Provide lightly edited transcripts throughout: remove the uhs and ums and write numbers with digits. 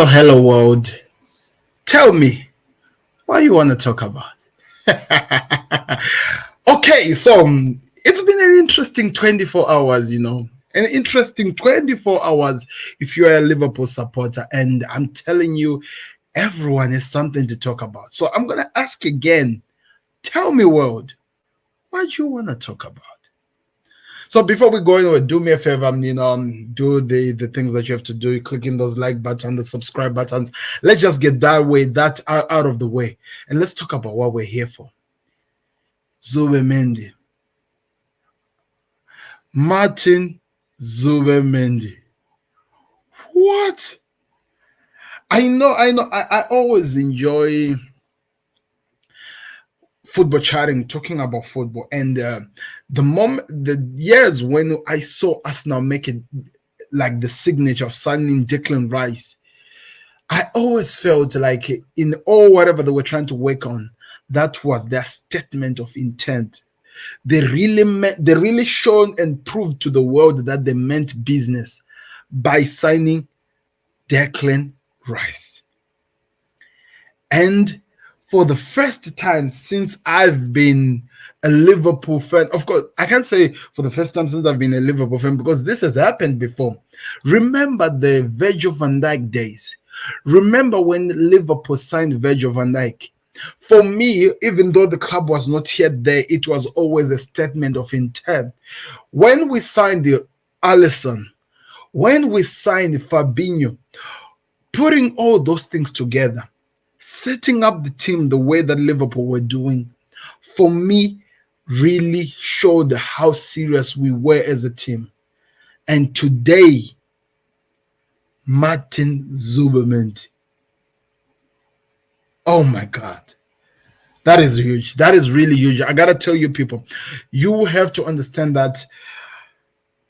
Hello world. Tell me what you want to talk about. Okay, so it's been an interesting 24 hours, An interesting 24 hours if you're a Liverpool supporter. And I'm telling you, everyone has something to talk about. So I'm going to ask again, tell me, world, what do you want to talk about? So before we go anywhere, do me a favor, do the things that you have to do, clicking those like buttons, the subscribe buttons. Let's just get that out of the way. And let's talk about what we're here for. Zubimendi. Martin Zubimendi. What? I know. I always enjoy football chatting, talking about football, and the years when I saw Arsenal make it like the signature of signing Declan Rice, I always felt like in all whatever they were trying to work on, that was their statement of intent. They really showed and proved to the world that they meant business by signing Declan Rice. And for the first time since I've been a Liverpool fan, of course, I can't say for the first time since I've been a Liverpool fan because this has happened before. Remember the Virgil van Dijk days. Remember when Liverpool signed Virgil van Dijk. For me, even though the club was not yet there, it was always a statement of intent. When we signed Alisson, when we signed Fabinho, putting all those things together, setting up the team the way that Liverpool were doing, for me, really showed how serious we were as a team. And today, Martin Zubimendi. Oh my God. That is huge. That is really huge. I got to tell you, people, you have to understand that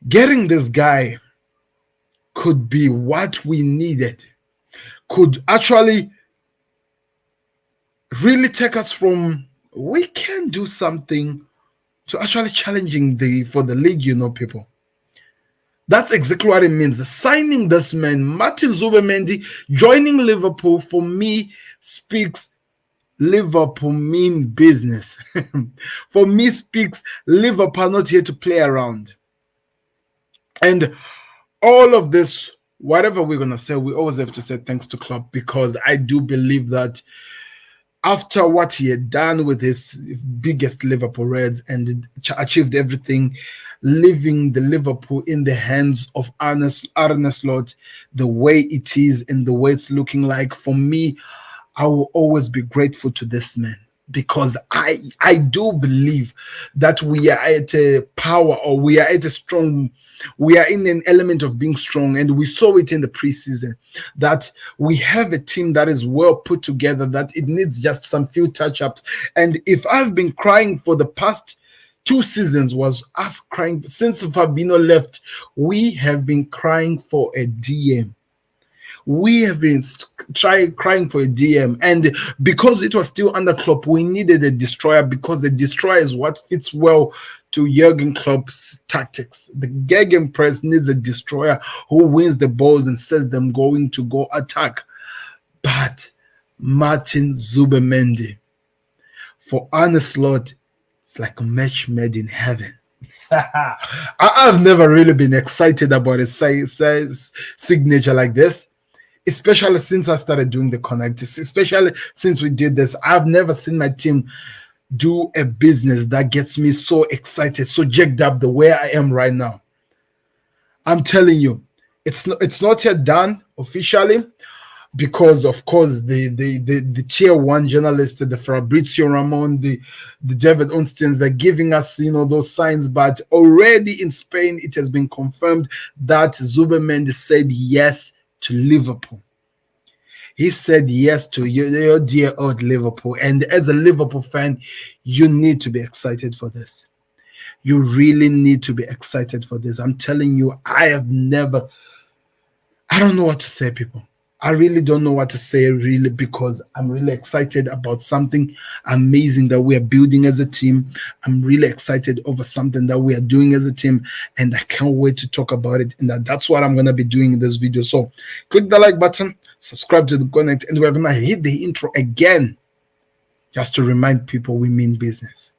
getting this guy could be what we needed, could actually really take us from we can do something to actually challenging for the league, people. That's exactly what it means. Signing this man, Martin Zubimendi, joining Liverpool, for me, speaks Liverpool mean business. For me, speaks Liverpool not here to play around. And all of this, whatever we're going to say, we always have to say thanks to Klopp, because I do believe that after what he had done with his biggest Liverpool Reds and achieved everything, leaving the Liverpool in the hands of Arne Slot, the way it is and the way it's looking like, for me, I will always be grateful to this man, because I do believe that we are at a power, or we are at a strong, we are in an element of being strong, and we saw it in the preseason, that we have a team that is well put together, that it needs just some few touch-ups. And if I've been crying for the past 2 seasons, was us crying since Fabinho left, we have been crying for a DM. We have been crying for a DM, and because it was still under Klopp, we needed a destroyer, because the destroyer is what fits well to Jurgen Klopp's tactics. The Gegenpress needs a destroyer who wins the balls and says them going to go attack. But Martin Zubimendi, for Arne Slot, it's like a match made in heaven. I've never really been excited about a signature like this, especially since I started doing the Connect, especially since we did this. I've never seen my team do a business that gets me so excited, so jacked up the way I am right now. I'm telling you, it's not yet done officially, because of course the tier 1 journalists, the Fabrizio Ramon, the David Onsteins, they're giving us those signs, but already in Spain it has been confirmed that Zubimendi said yes to Liverpool. He said yes to your dear old Liverpool. And as a Liverpool fan, you need to be excited for this. You really need to be excited for this. I'm telling you, I don't know what to say, people. I really don't know what to say, really, because I'm really excited about something amazing that we are building as a team. I'm really excited over something that we are doing as a team, and I can't wait to talk about it. And that's what I'm going to be doing in this video. So click the like button, subscribe to the Connect, and we're gonna hit the intro again just to remind people we mean business.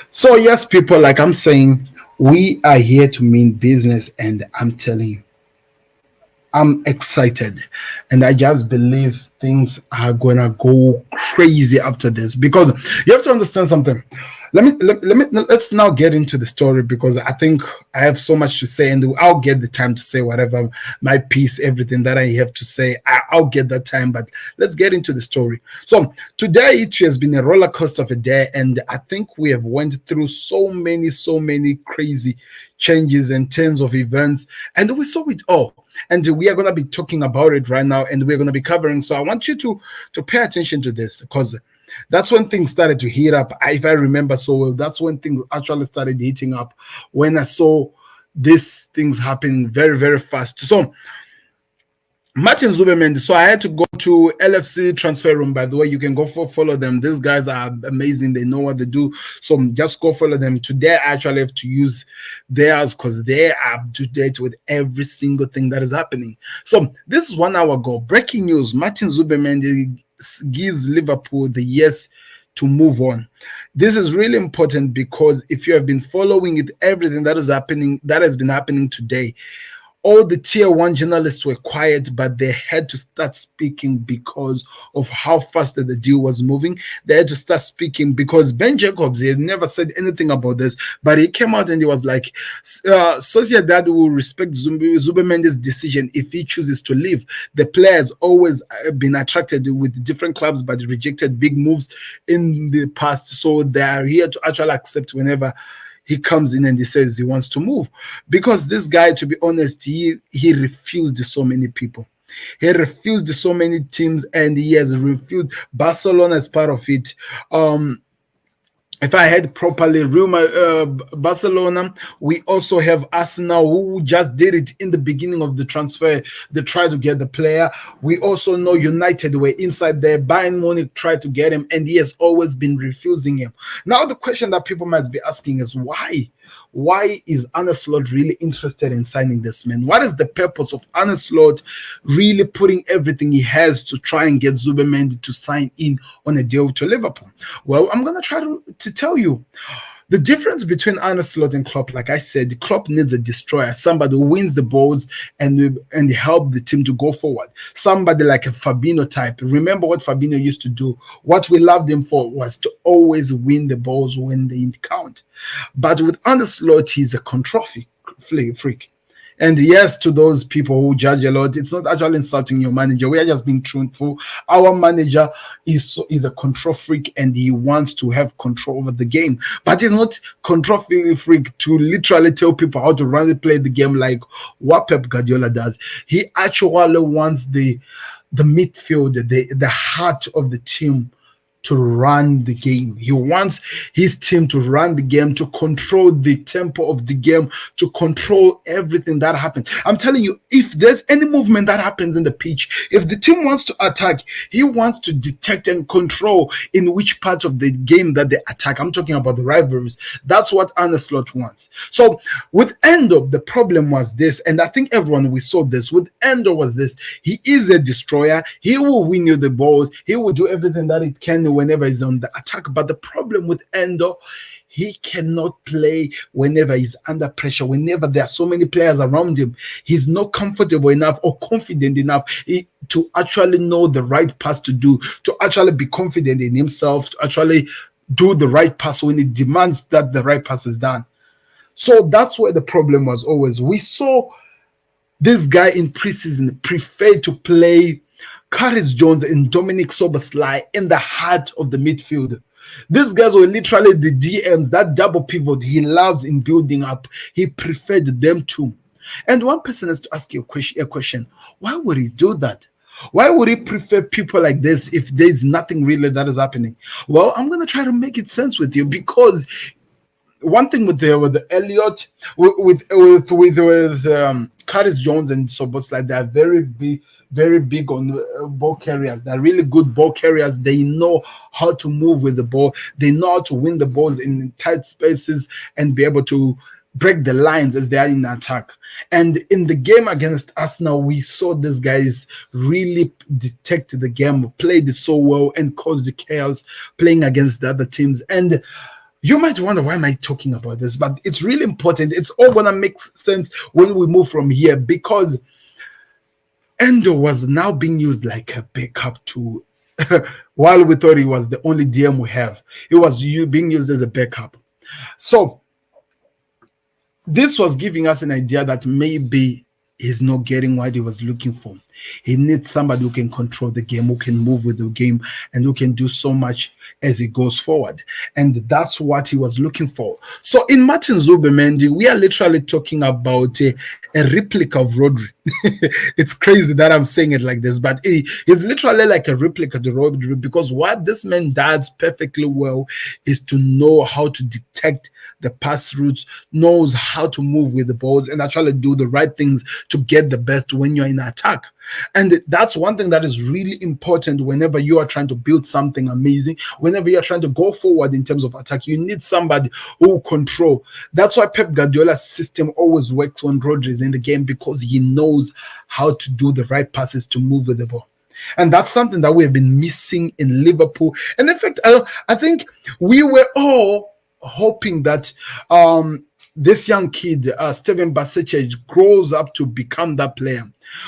So yes, people, like I'm saying, we are here to mean business, and I'm telling you, I'm excited, and I just believe things are gonna go crazy after this, because you have to understand something. Let's now get into the story, because I think I have so much to say, and I'll get the time to say whatever my piece, everything that I have to say. I'll get that time, but let's get into the story. So today it has been a roller coaster of a day, and I think we have went through so many crazy changes and turns of events, and we saw it all. And we are going to be talking about it right now, and we're going to be covering. So I want you to pay attention to this, because that's when things started to heat up. If I remember so well, that's when things actually started heating up, when I saw these things happening very fast. So Martin Zubimendi. So I had to go to LFC transfer room. By the way, you can go follow them. These guys are amazing. They know what they do. So just go follow them. Today I actually have to use theirs, because they are up to date with every single thing that is happening. So this is 1 hour ago. Breaking news: Martin Zubimendi gives Liverpool the yes to move on. This is really important, because if you have been following it, everything that is happening, that has been happening today, all the tier one journalists were quiet, but they had to start speaking because of how fast the deal was moving. They had to start speaking because Ben Jacobs, he had never said anything about this, but he came out and he was like, Sociedad will respect Zubimendi's decision if he chooses to leave. The player has always been attracted with different clubs, but rejected big moves in the past. So they are here to actually accept whenever he comes in and he says he wants to move, because this guy, to be honest, he refused so many people. He refused so many teams, and he has refused Barcelona as part of it. If I had properly, Barcelona, we also have Arsenal, who just did it in the beginning of the transfer. They tried to get the player. We also know United were inside there. Bayern Munich tried to get him, and he has always been refusing him. Now, the question that people must be asking is why? Why is Arne Slot really interested in signing this man? What is the purpose of Arne Slot really putting everything he has to try and get Zubimendi to sign in on a deal to Liverpool? Well, I'm going to try to tell you. The difference between Arne Slot and Klopp, like I said, Klopp needs a destroyer, somebody who wins the balls and help the team to go forward. Somebody like a Fabinho type. Remember what Fabinho used to do? What we loved him for was to always win the balls when they count. But with Arne Slot, he's a control freak. And yes, to those people who judge a lot, it's not actually insulting your manager. We are just being truthful. Our manager is a control freak, and he wants to have control over the game. But he's not control freak to literally tell people how to play the game like what Pep Guardiola does. He actually wants the midfield, the heart of the team, to run the game. He wants his team to run the game, to control the tempo of the game, to control everything that happens. I'm telling you, if there's any movement that happens in the pitch, if the team wants to attack, he wants to detect and control in which part of the game that they attack. I'm talking about the rivalries. That's what Arne Slot wants. So with Endo, the problem was this, and I think we saw this. With Endo was this: he is a destroyer. He will win you the balls. He will do everything that it can whenever he's on the attack. But the problem with Endo, he cannot play whenever he's under pressure, whenever there are so many players around him. He's not comfortable enough or confident enough to actually know the right pass to do, to actually be confident in himself, to actually do the right pass when it demands that the right pass is done. So that's where the problem was always. We saw this guy in preseason prefer to play Curtis Jones and Dominic Szoboszlai in the heart of the midfield. These guys were literally the DMs, that double pivot he loves in building up. He preferred them to. And one person has to ask you a question. Why would he do that? Why would he prefer people like this if there's nothing really that is happening? Well, I'm gonna try to make it sense with you, because one thing with the Elliot, with Curtis Jones and Sobos, like, they are very big on ball carriers. They're really good ball carriers. They know how to move with the ball. They know how to win the balls in tight spaces and be able to break the lines as they are in attack. And in the game against Arsenal, we saw these guys really detect the game, played it so well, and caused the chaos playing against the other teams. And you might wonder, why am I talking about this? But it's really important. It's all going to make sense when we move from here, because Endo was now being used like a backup to, while we thought he was the only DM we have, he was being used as a backup. So this was giving us an idea that maybe he's not getting what he was looking for. He needs somebody who can control the game, who can move with the game, and who can do so much as he goes forward. And that's what he was looking for. So in Martin Zubimendi, we are literally talking about a replica of Rodri. It's crazy that I'm saying it like this, but he's literally like a replica of Rodri, because what this man does perfectly well is to know how to detect the pass routes, knows how to move with the balls, and actually do the right things to get the best when you're in attack. And that's one thing that is really important whenever you are trying to build something amazing. Whenever you're trying to go forward in terms of attack, you need somebody who will control. That's why Pep Guardiola's system always works when Rodri is in the game, because he knows how to do the right passes to move with the ball. And that's something that we have been missing in Liverpool. And in fact, I think we were all hoping that this young kid, Steven Basic, grows up to become that player.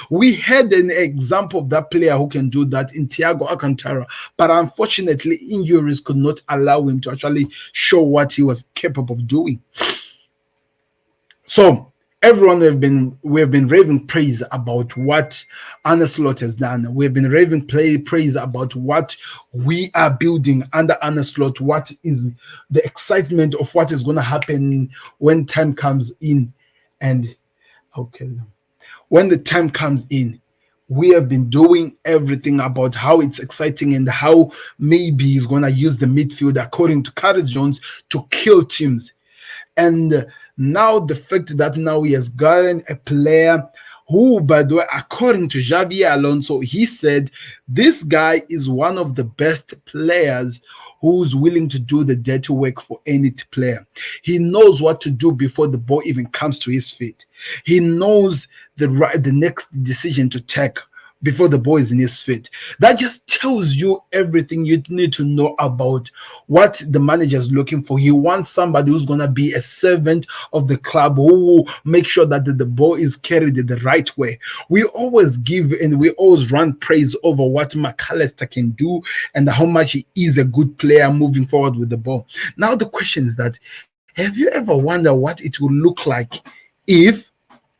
We had an example of that player who can do that in Thiago Alcantara, but unfortunately, injuries could not allow him to actually show what he was capable of doing. So everyone we have been raving praise about what Arne Slot has done. We have been raving praise about what we are building under Arne Slot. What is the excitement of what is going to happen when time comes in? And okay, when the time comes in, we have been doing everything about how it's exciting and how maybe he's going to use the midfield, according to Curtis Jones, to kill teams. And now the fact that now he has gotten a player who, by the way, according to Xabi Alonso, he said this guy is one of the best players who's willing to do the dirty work for any player. He knows what to do before the ball even comes to his feet. He knows the next decision to take before the ball is in his feet. That just tells you everything you need to know about what the manager is looking for. He wants somebody who's going to be a servant of the club, who will make sure that the ball is carried the right way. We always give and we always run praise over what McAllister can do and how much he is a good player moving forward with the ball. Now the question is that, have you ever wondered what it will look like if,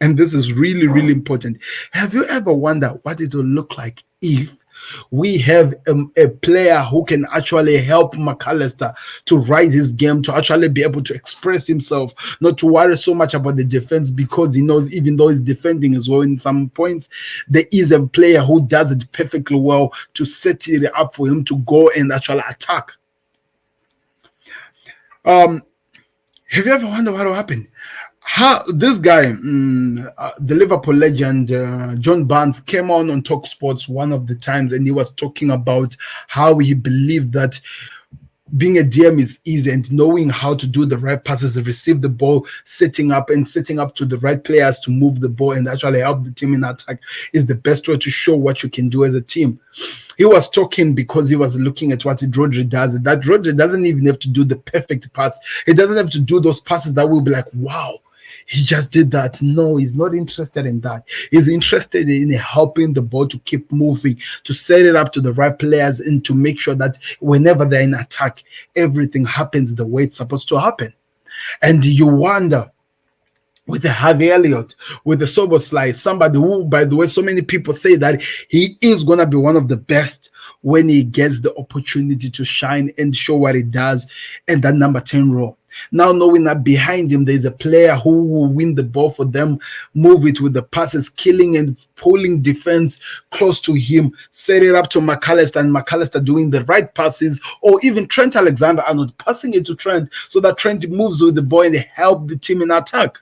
and this is really, really important, have you ever wondered what it will look like if we have a player who can actually help McAllister to rise his game, to actually be able to express himself, not to worry so much about the defense, because he knows even though he's defending as well in some points, there is a player who does it perfectly well to set it up for him to go and actually attack. Have you ever wondered what will happen? How this guy, the Liverpool legend, John Barnes, came on TalkSport one of the times, and he was talking about how he believed that being a DM is easy, and knowing how to do the right passes, receive the ball, setting up to the right players to move the ball and actually help the team in attack is the best way to show what you can do as a team. He was talking because he was looking at what Rodri does. That Rodri doesn't even have to do the perfect pass. He doesn't have to do those passes that will be like, wow, he just did that. No, he's not interested in that. He's interested in helping the ball to keep moving, to set it up to the right players, and to make sure that whenever they're in attack, everything happens the way it's supposed to happen. And you wonder, with the Harvey Elliott, with the Soboslai, somebody who, by the way, so many people say that he is going to be one of the best when he gets the opportunity to shine and show what he does in that number 10 role. Now knowing that behind him there's a player who will win the ball for them, move it with the passes, killing and pulling defense close to him, set it up to McAllister, and McAllister doing the right passes, or even Trent Alexander-Arnold passing it to Trent so that Trent moves with the ball and help the team in attack.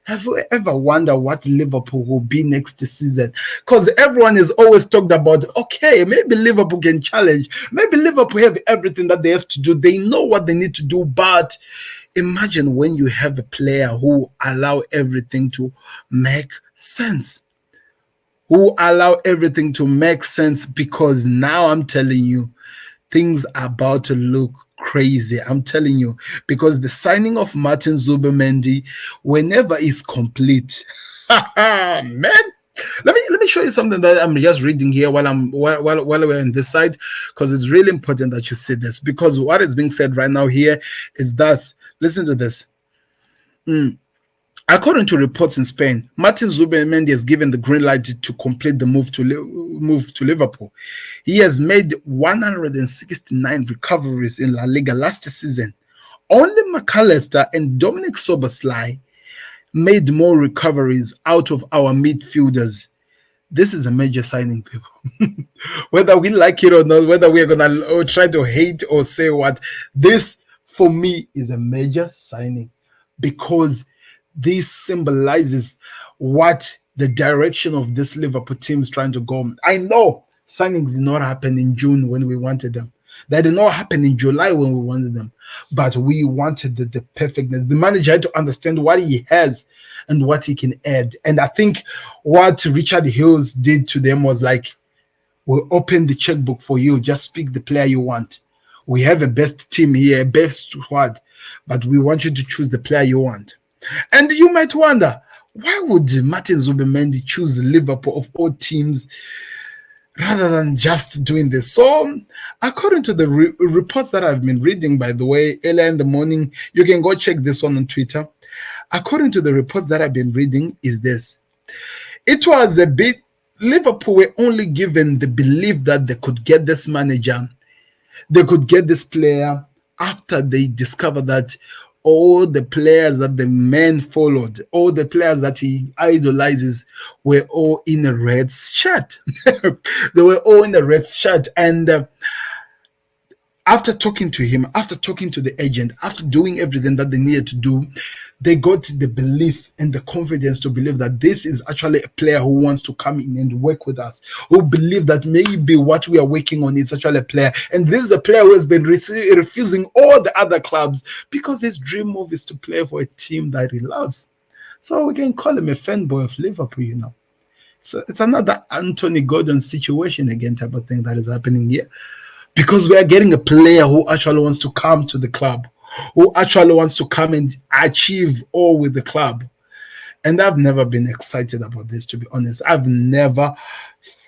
Have you ever wondered what Liverpool will be next season? Because everyone has always talked about, okay, maybe Liverpool can challenge. Maybe Liverpool have everything that they have to do. They know what they need to do. But imagine when you have a player who allow everything to make sense. Because now I'm telling you, things are about to look crazy. I'm telling you, because the signing of Martin Zubimendi, whenever it's complete, man. Let me show you something that I'm just reading here while we're on this side, because it's really important that you see this, because what is being said right now here is thus. Listen to this. According to reports in Spain, Martin Zubimendi has given the green light to complete the move to Liverpool. He has made 169 recoveries in La Liga last season. Only McAllister and Dominic Szoboszlai made more recoveries out of our midfielders. This is a major signing, people. Whether we like it or not, whether we're going to try to hate or say what, this, for me, is a major signing, because this symbolizes what the direction of this Liverpool team is trying to go. I know signings did not happen in June when we wanted them. They did not happen in July when we wanted them. But we wanted the perfectness. The manager had to understand what he has and what he can add. And I think what Richard Hughes did to them was like, we'll open the checkbook for you. Just pick the player you want. We have a best team here, a best squad, but we want you to choose the player you want. And you might wonder, why would Martin Zubimendi choose Liverpool of all teams rather than just doing this? So, according to the reports that I've been reading, by the way, earlier in the morning, you can go check this one on Twitter. According to the reports that I've been reading, is this. It was a bit, Liverpool were only given the belief that they could get this manager, they could get this player, after they discovered that all the players that the man followed, all the players that he idolizes, were all in a red shirt. They were all in a red shirt. And after talking to him, after talking to the agent, after doing everything that they needed to do, they got the belief and the confidence to believe that this is actually a player who wants to come in and work with us, who believe that maybe what we are working on is actually a player. And this is a player who has been refusing all the other clubs because his dream move is to play for a team that he loves. So we can call him a fanboy of Liverpool, you know. So it's another Anthony Gordon situation again type of thing that is happening here, because we are getting a player who actually wants to come to the club, who actually wants to come and achieve all with the club. And I've never been excited about this, to be honest. I've never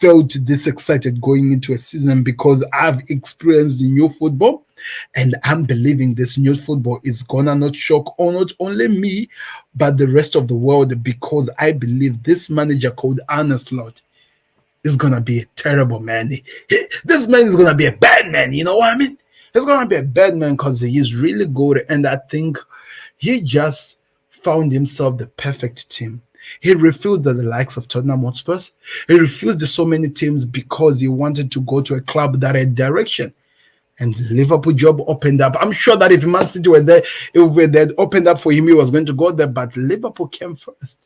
felt this excited going into a season, because I've experienced the new football, and I'm believing this new football is gonna not shock or not only me, but the rest of the world, because I believe this manager called Arne Slot is gonna be a terrible man. This man is gonna be a bad man, you know what I mean? He's gonna be a bad man because he's really good, and I think he just found himself the perfect team. He refused the likes of Tottenham Hotspur. He refused so many teams because he wanted to go to a club that had direction. And Liverpool job opened up. I'm sure that if Man City were there, if they'd opened up for him, he was going to go there. But Liverpool came first.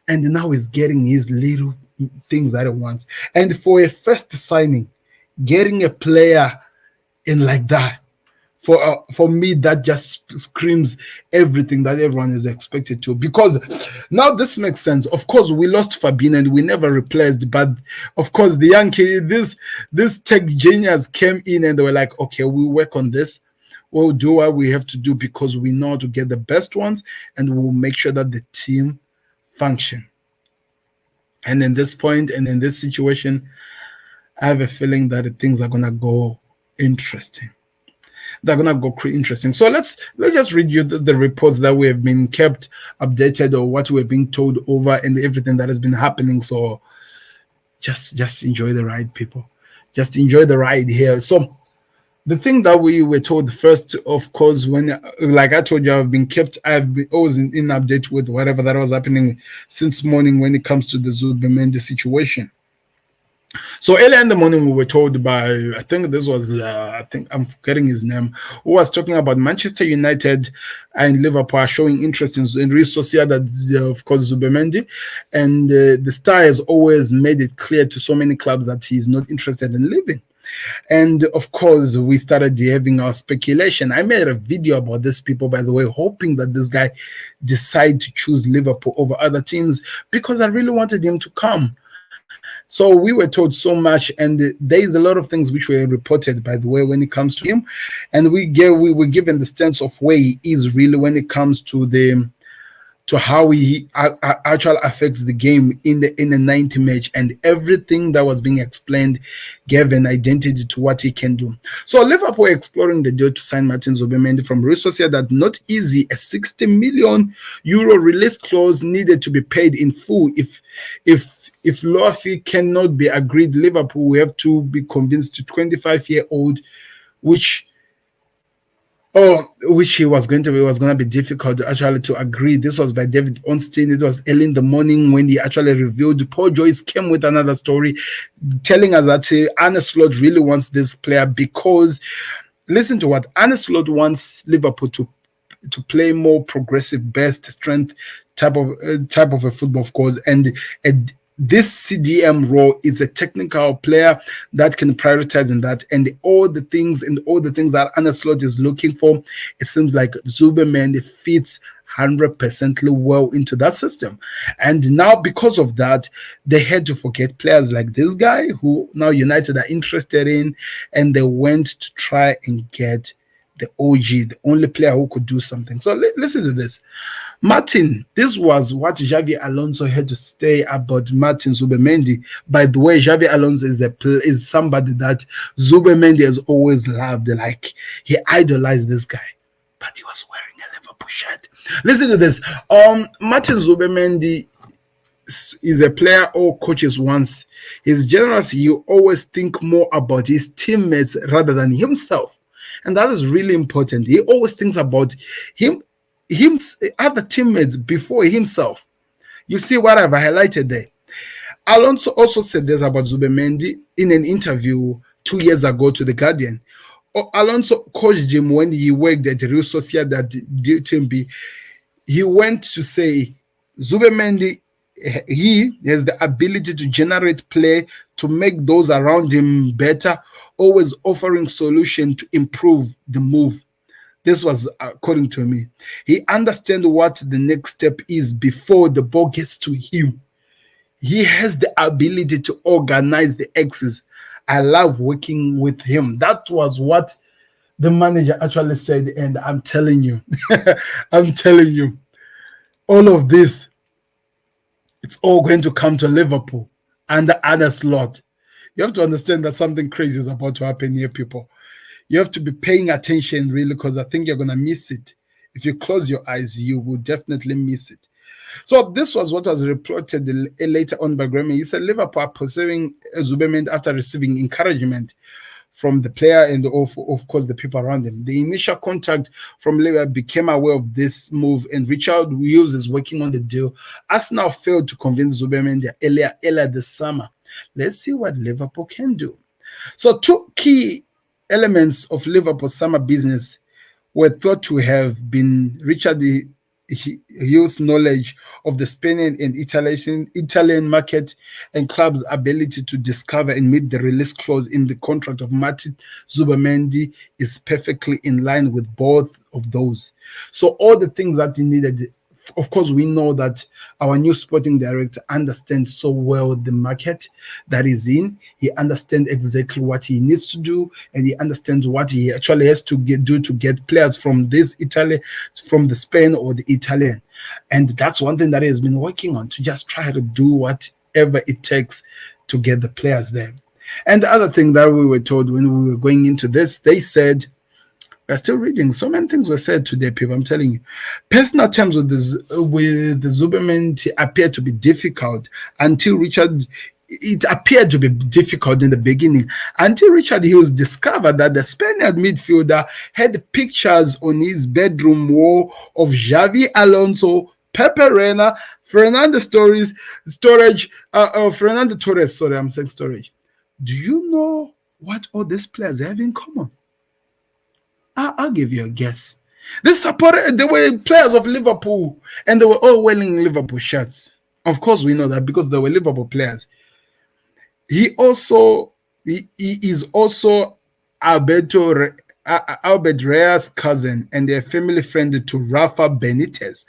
And now he's getting his little things that he wants. And for a first signing, getting a player in like that, for me, that just screams everything that everyone is expected to. Because now this makes sense. Of course, we lost Fabinho and we never replaced. But of course, the young kid, this tech genius came in and they were like, okay, we'll work on this. We'll do what we have to do because we know how to get the best ones, and we'll make sure that the team function. And in this point and in this situation, I have a feeling that things are gonna go interesting. They're gonna go interesting. So let's just read you the reports that we have been kept updated, or what we're being told over, and everything that has been happening. So just enjoy the ride, people. Just enjoy the ride here. So The thing that we were told first, of course, when, like I told you, I've been always in update with whatever that was happening since morning when it comes to the Zubimendi situation. So earlier in the morning, we were told by, I think this was, I think I'm forgetting his name, who was talking about Manchester United and Liverpool are showing interest in Real Sociedad, of course, Zubimendi. And the Star has always made it clear to so many clubs that he's not interested in leaving. And of course, we started having our speculation. I made a video about this, people, by the way, hoping that this guy decide to choose Liverpool over other teams because I really wanted him to come. So we were told so much, and there is a lot of things which were reported, by the way, when it comes to him, and we were given the stance of where he is really when it comes to how he actually affects the game in the 90 match, and everything that was being explained gave an identity to what he can do. So Liverpool exploring the deal to sign Martin Zubimendi from Real Sociedad. Not easy. A 60 million euro release clause needed to be paid in full. If lower fee cannot be agreed, Liverpool will have to be convinced to 25-year-old, which he was going to be. It was going to be difficult actually to agree. This was by David Ornstein. It was early in the morning when he actually revealed. Paul Joyce came with another story telling us that Arne Slot really wants this player because, listen to what Arne Slot wants Liverpool to play more progressive, best strength type of a football, of course, and this CDM role is a technical player that can prioritize in that, and all the things that Arne Slot is looking for, it seems like Zubimendi fits 100% well into that system. And now because of that, they had to forget players like this guy who now United are interested in, and they went to try and get the OG, the only player who could do something. So listen to this. Martin, this was what Xabi Alonso had to say about Martin Zubimendi. By the way, Xabi Alonso is somebody that Zubimendi has always loved. Like, he idolized this guy, but he was wearing a Liverpool shirt. Listen to this. Martin Zubimendi is a player all coaches wants. He's generous. You always think more about his teammates rather than himself. And that is really important. He always thinks about other teammates before himself. You see what I've highlighted there. Alonso also said this about Zubimendi in an interview 2 years ago to The Guardian. Alonso coached him when he worked at Real Sociedad DTMB. He went to say, Zubimendi, he has the ability to generate play, to make those around him better, always offering solution to improve the move. This was according to me. He understands what the next step is before the ball gets to him. He has the ability to organize the X's. I love working with him. That was what the manager actually said, and I'm telling you, all of this, it's all going to come to Liverpool under Arne Slot. You have to understand that something crazy is about to happen here, people. You have to be paying attention, really, because I think you're going to miss it. If you close your eyes, you will definitely miss it. So this was what was reported later on by Grammy. He said Liverpool are pursuing Zubimendi after receiving encouragement from the player and of course the people around him. The initial contact from Liverpool became aware of this move, and Richard Hughes is working on the deal. Arsenal failed to convince Zubimendi earlier this summer. Let's see what Liverpool can do. So two key elements of Liverpool's summer business were thought to have been Richard Hughes' knowledge of the Spanish and Italian market and club's ability to discover and meet the release clause in the contract of Martin Zubimendi is perfectly in line with both of those. So all the things that he needed, of course, we know that our new sporting director understands so well the market that he's in. He understands exactly what he needs to do, and he understands what he actually has to do to get players from from the Spain or the Italian. And that's one thing that he has been working on, to just try to do whatever it takes to get the players there. And the other thing that we were told when we were going into this, they said, we're still reading. So many things were said today, people. I'm telling you. Personal terms with the Zubimendi appear to be difficult until Richard it appeared to be difficult in the beginning until Richard Hughes discovered that the Spaniard midfielder had pictures on his bedroom wall of Xavi Alonso, Pepe Reina, Fernando Fernando Torres. Sorry, I'm saying storage. Do you know what all these players have in common? I'll give you a guess. They were players of Liverpool, and they were all wearing Liverpool shirts. Of course, we know that because they were Liverpool players. He is also Albert Rea's cousin and a family friend to Rafa Benitez.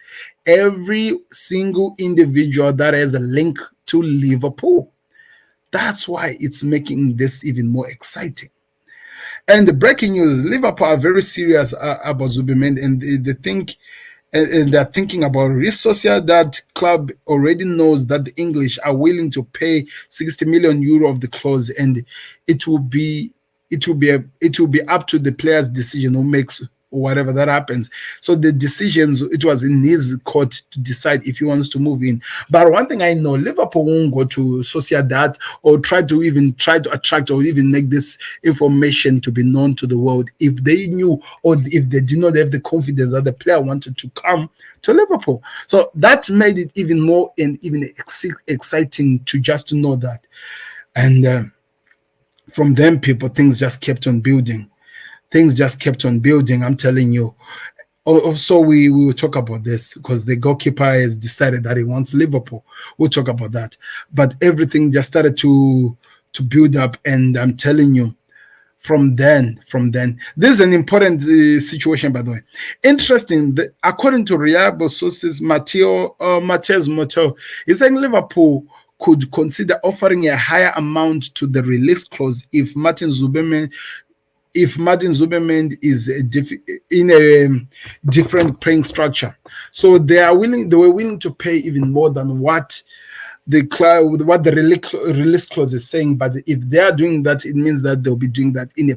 Every single individual that has a link to Liverpool. That's why it's making this even more exciting. And the breaking news: Liverpool are very serious about Zubimendi, and they think, and they're thinking about Real Sociedad. That club already knows that the English are willing to pay 60 million euro of the clause, and it will be up to the player's decision who makes whatever that happens. So the decisions, it was in his court to decide if he wants to move in. But one thing I know, Liverpool won't go to Sociedad or try to attract or even make this information to be known to the world if they knew or if they did not have the confidence that the player wanted to come to Liverpool. So that made it even more and even exciting to know that. And from them, things just kept on building. I'm telling you. Also, we will talk about this because the goalkeeper has decided that he wants Liverpool. We'll talk about that. But everything just started to build up, and I'm telling you, from then, this is an important situation, by the way. Interesting. According to reliable sources, Matthias Motel is saying Liverpool could consider offering a higher amount to the release clause if Martin Zubimendi is in a different playing structure. So they were willing to pay even more than what the release clause is saying. But if they are doing that, it means that they'll be doing that in a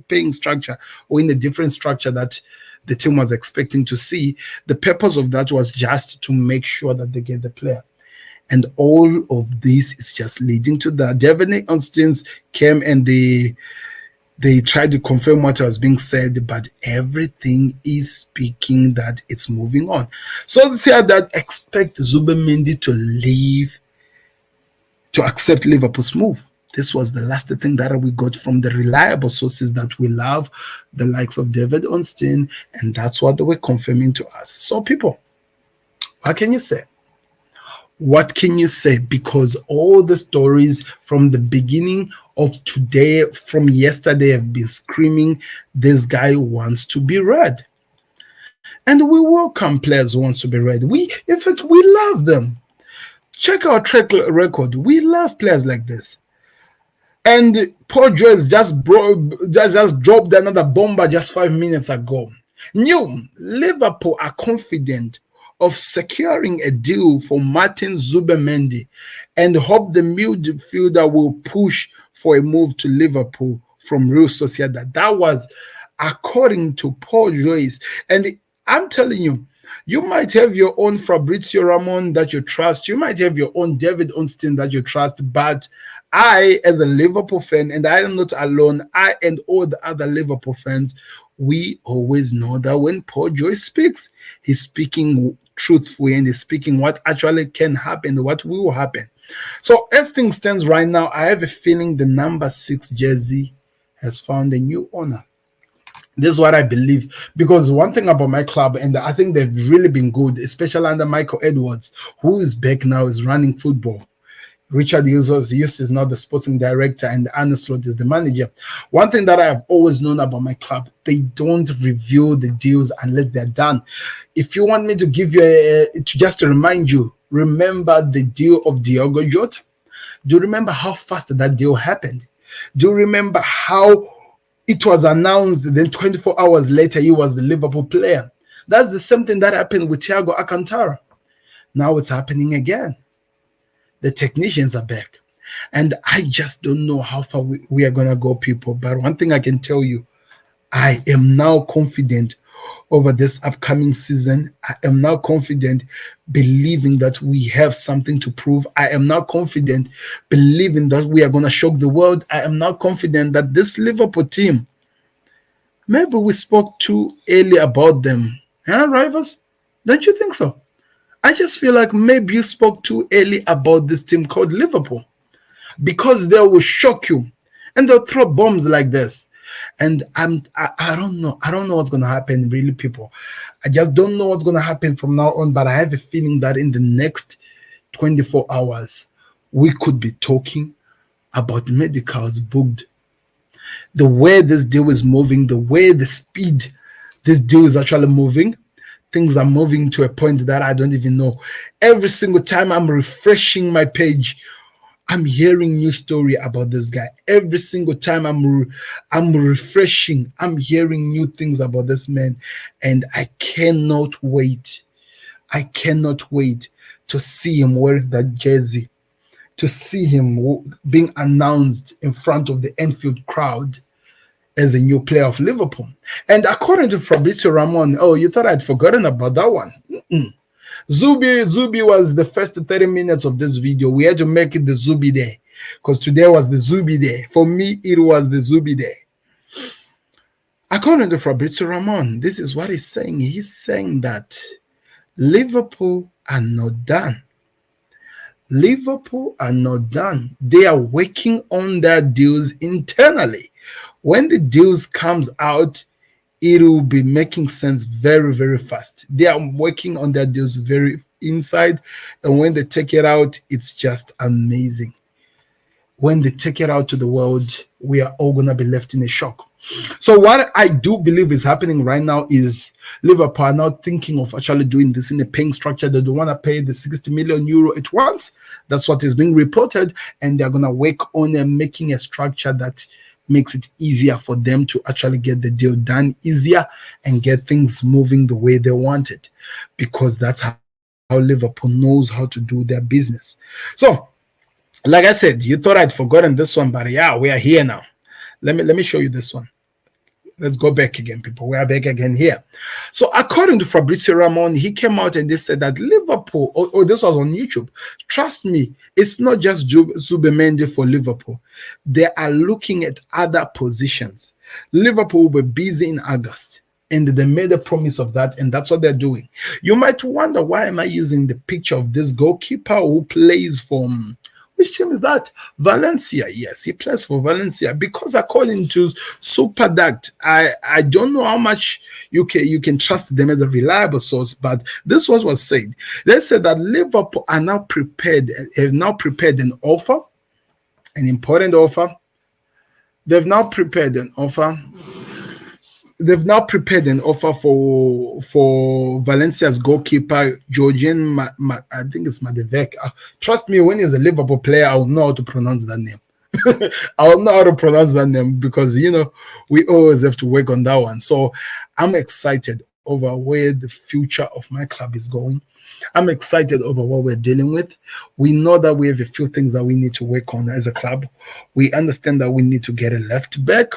paying structure or in a different structure that the team was expecting to see. The purpose of that was just to make sure that they get the player. And all of this is just leading to that. David Austin came and they tried to confirm what was being said, but everything is speaking that it's moving on. So they say that expect Zubimendi to leave, to accept Liverpool's move. This was the last thing that we got from the reliable sources that we love, the likes of David Austin, and that's what they were confirming to us. So people, what can you say? What can you say? Because all the stories from the beginning of today, from yesterday, have been screaming, this guy wants to be red. And we welcome players who wants to be red. In fact, we love them. Check our track record. We love players like this. And Paul Joyce just dropped another bomber just 5 minutes ago. Liverpool are confident of securing a deal for Martin Zubimendi and hope the midfielder will push for a move to Liverpool from Real Sociedad. That was according to Paul Joyce. And I'm telling you, you might have your own Fabrizio Ramon that you trust. You might have your own David Austin that you trust. But I, as a Liverpool fan, and I am not alone, I and all the other Liverpool fans, we always know that when Paul Joyce speaks, he's speaking truthfully and he's speaking what actually can happen, what will happen. So as things stands right now, I have a feeling the number 6 jersey has found a new owner. This is what I believe, because one thing about my club, and I think they've really been good, especially under Michael Edwards, who is back now, is running football. Richard Hughes is now the sporting director, and Arne Slot is the manager. One thing that I have always known about my club, they don't review the deals unless they're done. If you want me to give you just to remind you, remember the deal of Diogo Jota? Do you remember how fast that deal happened? Do you remember how it was announced, then 24 hours later he was the Liverpool player? That's the same thing that happened with Thiago Alcantara. Now it's happening again. The technicians are back. And I just don't know how far we are going to go, people. But one thing I can tell you, I am now confident over this upcoming season. I am now confident, believing that we have something to prove. I am now confident, believing that we are going to shock the world. I am now confident that this Liverpool team, maybe we spoke too early about them. Huh, Rivals? Don't you think so? I just feel like maybe you spoke too early about this team called Liverpool, because they will shock you and they'll throw bombs like this. And I don't know. I don't know what's going to happen, really, people. I just don't know what's going to happen from now on. But I have a feeling that in the next 24 hours, we could be talking about medicals booked. The way this deal is moving, the way the speed this deal is actually moving, things are moving to a point that I don't even know. Every single time I'm refreshing my page, I'm hearing new story about this guy. Every single time I'm refreshing, I'm hearing new things about this man, and I cannot wait. I cannot wait to see him wearing that jersey, to see him being announced in front of the Anfield crowd as a new player of Liverpool. And according to Fabrizio Ramon, oh, you thought I'd forgotten about that one. Zubi was the first 30 minutes of this video. We had to make it the Zubi day, because today was the Zubi day. For me, it was the Zubi day. According to Fabrizio Ramon, this is what he's saying. He's saying that Liverpool are not done. Liverpool are not done. They are working on their deals internally. When the deals comes out, it will be making sense very, very fast. They are working on their deals very inside, and when they take it out, it's just amazing. When they take it out to the world, we are all going to be left in a shock. So what I do believe is happening right now is Liverpool are now thinking of actually doing this in a paying structure. They don't want to pay the 60 million euro at once. That's what is being reported, and they're going to work on making a structure that makes it easier for them to actually get the deal done easier and get things moving the way they want it, because that's how Liverpool knows how to do their business. So, like I said, you thought I'd forgotten this one, but yeah, we are here now. Let me show you this one. Let's go back again, people. We are back again here. So according to Fabrizio Ramon, he came out and they said that Liverpool, this was on YouTube. Trust me, it's not just Zubimendi for Liverpool. They are looking at other positions. Liverpool will be busy in August, and they made a promise of that, and that's what they're doing. You might wonder, why am I using the picture of this goalkeeper who plays for... Which team is that? Valencia. Yes, he plays for Valencia, because according to Superduct, I don't know how much you can trust them as a reliable source, but this was said. They said that Liverpool are now prepared, have now prepared an offer, an important offer. They've now prepared an offer. They've now prepared an offer for Valencia's goalkeeper, Georgian, I think it's Madevek. Trust me, when he's a Liverpool player, I will know how to pronounce that name. I will know how to pronounce that name, because, you know, we always have to work on that one. So I'm excited over where the future of my club is going. I'm excited over what we're dealing with. We know that we have a few things that we need to work on as a club. We understand that we need to get a left back,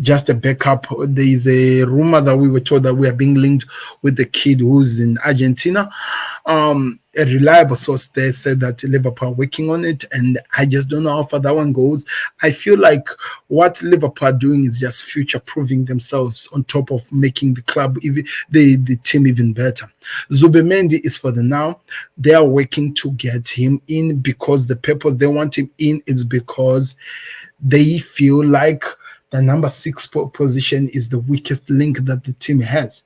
just a backup. There is a rumor that we were told that we are being linked with the kid who's in Argentina. A reliable source there said that Liverpool are working on it, and I just don't know how far that one goes. I feel like what Liverpool are doing is just future-proofing themselves on top of making the club, the team, even better. Zubimendi is for the now. They are working to get him in, because the purpose they want him in is because they feel like the number 6 position is the weakest link that the team has,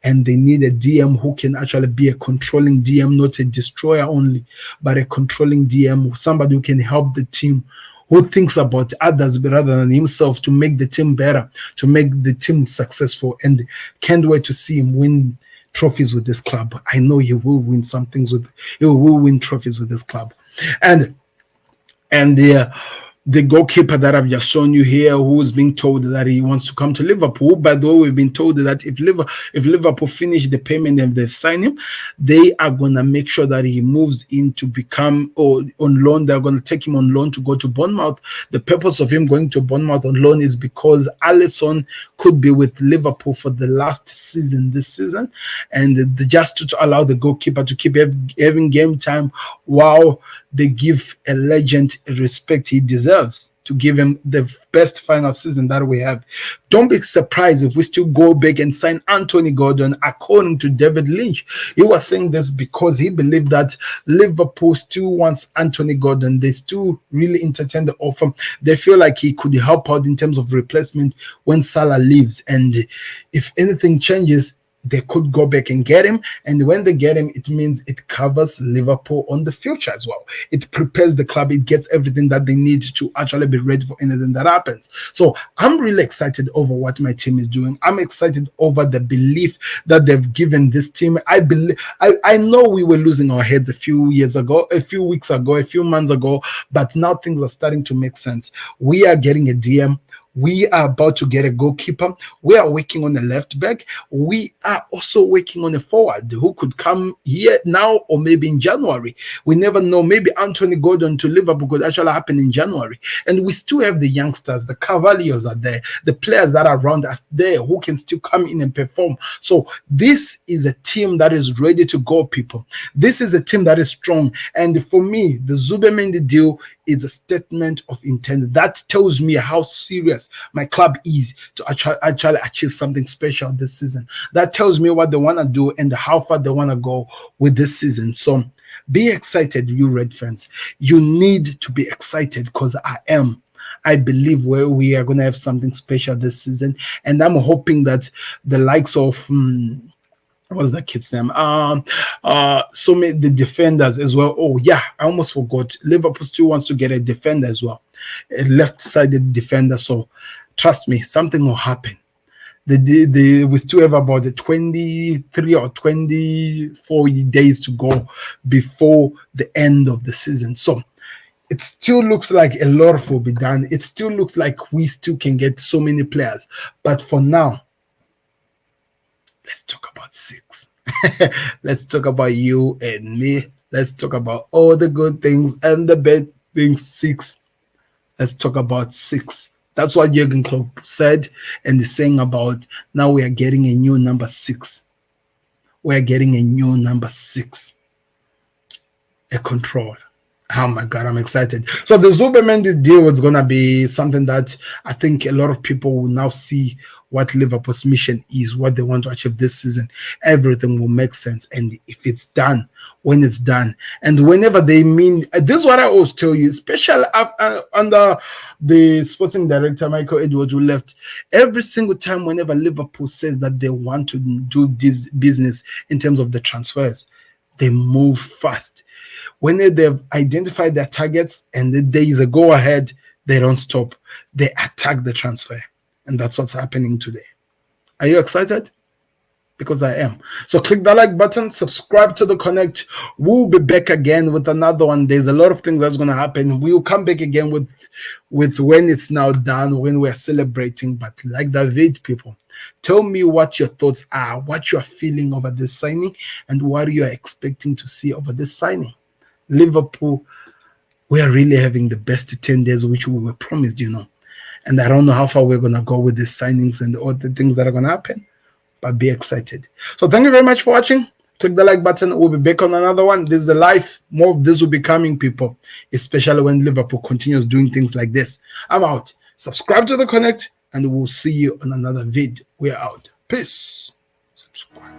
and they need a DM who can actually be a controlling DM, not a destroyer only, but a controlling DM, somebody who can help the team, who thinks about others rather than himself, to make the team better, to make the team successful. And can't wait to see him win trophies with this club. I know he will win he will win trophies with this club. And the goalkeeper that I've just shown you here, who is being told that he wants to come to Liverpool. By the way, we've been told that if Liverpool finish the payment and they've signed him, they are going to make sure that he moves in to become on loan. They're going to take him on loan to go to Bournemouth. The purpose of him going to Bournemouth on loan is because Alisson could be with Liverpool for the last season this season, and just to allow the goalkeeper to keep having game time while they give a legend respect he deserves, to give him the best final season that we have. Don't be surprised if we still go back and sign Anthony Gordon. According to David Lynch, he was saying this because he believed that Liverpool still wants Anthony Gordon. They still really entertain the offer. They feel like he could help out in terms of replacement when Salah leaves. And if anything changes, they could go back and get him. And when they get him, it means it covers Liverpool on the future as well. It prepares the club. It gets everything that they need to actually be ready for anything that happens. So I'm really excited over what my team is doing. I'm excited over the belief that they've given this team. I know we were losing our heads a few years ago, a few weeks ago, a few months ago, but now things are starting to make sense. We are getting a DM. We are about to get a goalkeeper. We are working on a left back. We are also working on a forward who could come here now or maybe in January. We never know. Maybe Anthony Gordon to Liverpool could actually happen in January. And we still have the youngsters. The Cavaliers are there. The players that are around us there who can still come in and perform. So this is a team that is ready to go, people. This is a team that is strong. And for me, the Zubimendi deal is a statement of intent that tells me how serious my club is to actually achieve something special this season. That tells me what they want to do and how far they want to go with this season. So be excited, you Red fans. You need to be excited, because I am. I believe we are going to have something special this season, and I'm hoping that the likes of what's that kid's name? So many the defenders as well. Oh yeah, I almost forgot. Liverpool still wants to get a defender as well, a left-sided defender. So trust me, something will happen. We still have about 23 or 24 days to go before the end of the season. So it still looks like a lot will be done. It still looks like we still can get so many players. But for now, let's talk about 6. Let's talk about you and me. Let's talk about all the good things and the bad things. 6. Let's talk about 6. That's what Jurgen Klopp said and is saying about now we are getting a new number 6. We are getting a new number 6. A control. Oh my God, I'm excited. So the Zubimendi deal is going to be something that I think a lot of people will now see what Liverpool's mission is, what they want to achieve this season. Everything will make sense. And if it's done, when it's done, and whenever they mean, this is what I always tell you, especially under the sporting director, Michael Edwards, who left, every single time whenever Liverpool says that they want to do this business in terms of the transfers, they move fast. When they've identified their targets and there is a go-ahead, they don't stop. They attack the transfer. And that's what's happening today. Are you excited? Because I am. So click the like button, subscribe to the Connect. We'll be back again with another one. There's a lot of things that's going to happen. We'll come back again with when it's now done, when we're celebrating. But like David, people, tell me what your thoughts are, what you're feeling over this signing, and what you are expecting to see over this signing. Liverpool, we are really having the best 10 days which we were promised, and I don't know how far we're going to go with these signings and all the things that are going to happen, but be excited. So thank you very much for watching. Click the like button. We'll be back on another one. This is the life. More of this will be coming, people, especially when Liverpool continues doing things like this. I'm out. Subscribe to the Connect, and we'll see you on another vid. We're out. Peace. Subscribe.